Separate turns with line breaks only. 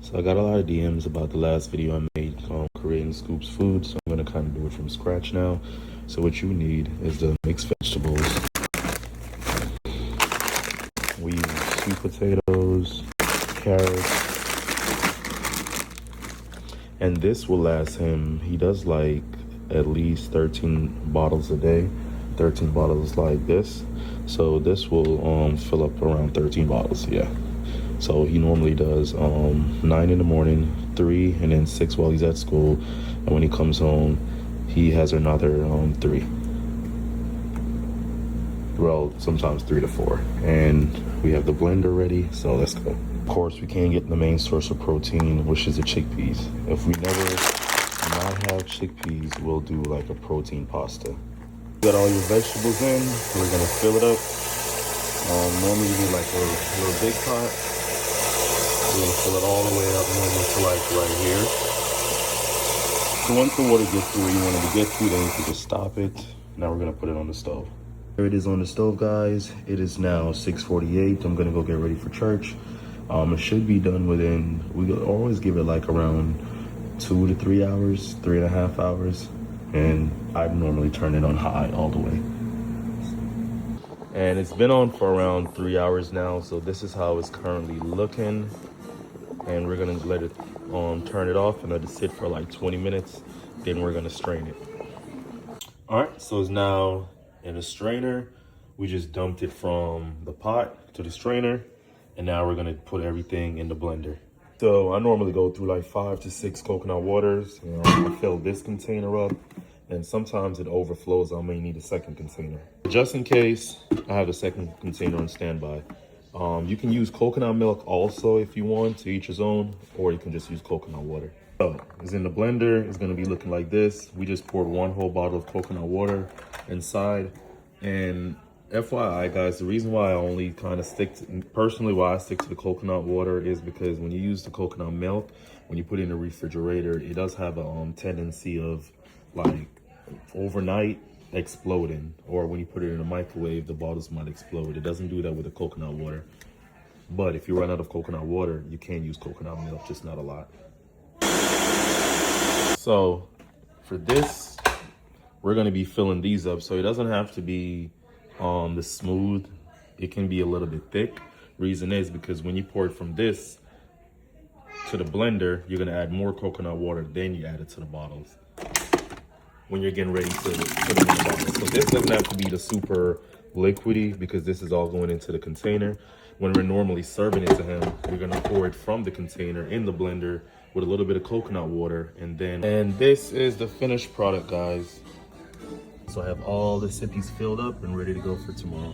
So I got a lot of DMs about the last video I made creating Scoops food, so I'm gonna kind of do it from scratch now. So what you need is the mixed vegetables. We use sweet potatoes, carrots, and this will last him. He does like at least 13 bottles a day, 13 bottles like this. So this will fill up around 13 bottles, yeah. So he normally does 9 in the morning, 3, and then 6 while he's at school. And when he comes home, he has another 3. Well, sometimes 3 to 4. And we have the blender ready, so let's go. Of course, we can't get the main source of protein, which is the chickpeas. If we never not have chickpeas, we'll do like a protein pasta. Got all your vegetables in, we're gonna fill it up. Normally you need like a little big pot. We're gonna fill it all the way up normally to like right here. So once the water gets to where you want it to get to, then you can just stop it. Now we're gonna put it on the stove. There it is on the stove, guys. It is now 6:48. I'm gonna go get ready for church. It should be done within, we always give it like around 2 to 3 hours, 3.5 hours. And I normally turn it on high all the way. And it's been on for around 3 hours now. So this is how it's currently looking. And we're gonna let it turn it off and let it sit for like 20 minutes. Then we're gonna strain it. All right, so it's now in a strainer. We just dumped it from the pot to the strainer. And now we're gonna put everything in the blender. So I normally go through like 5 to 6 coconut waters. You know, I fill this container up, and sometimes it overflows. I may need a second container. Just in case, I have a second container on standby. You can use coconut milk also if you want, to each his own, or you can just use coconut water. So it's in the blender. It's gonna be looking like this. We just poured 1 whole bottle of coconut water inside. And FYI, guys, the reason why I only kind of personally why I stick to the coconut water is because when you use the coconut milk, when you put it in the refrigerator, it does have a tendency of like overnight exploding, or when you put it in a microwave, the bottles might explode. It doesn't do that with the coconut water. But if you run out of coconut water, you can use coconut milk, just not a lot. So for this, we're gonna be filling these up. So it doesn't have to be the smooth, it can be a little bit thick. Reason is because when you pour it from this to the blender, you're gonna add more coconut water, then you add it to the bottles when you're getting ready to put it in the bottles. So this doesn't have to be the super liquidy, because this is all going into the container. When we're normally serving it to him, we're gonna pour it from the container in the blender with a little bit of coconut water, and this is the finished product, guys. So I have all the sippies filled up and ready to go for tomorrow.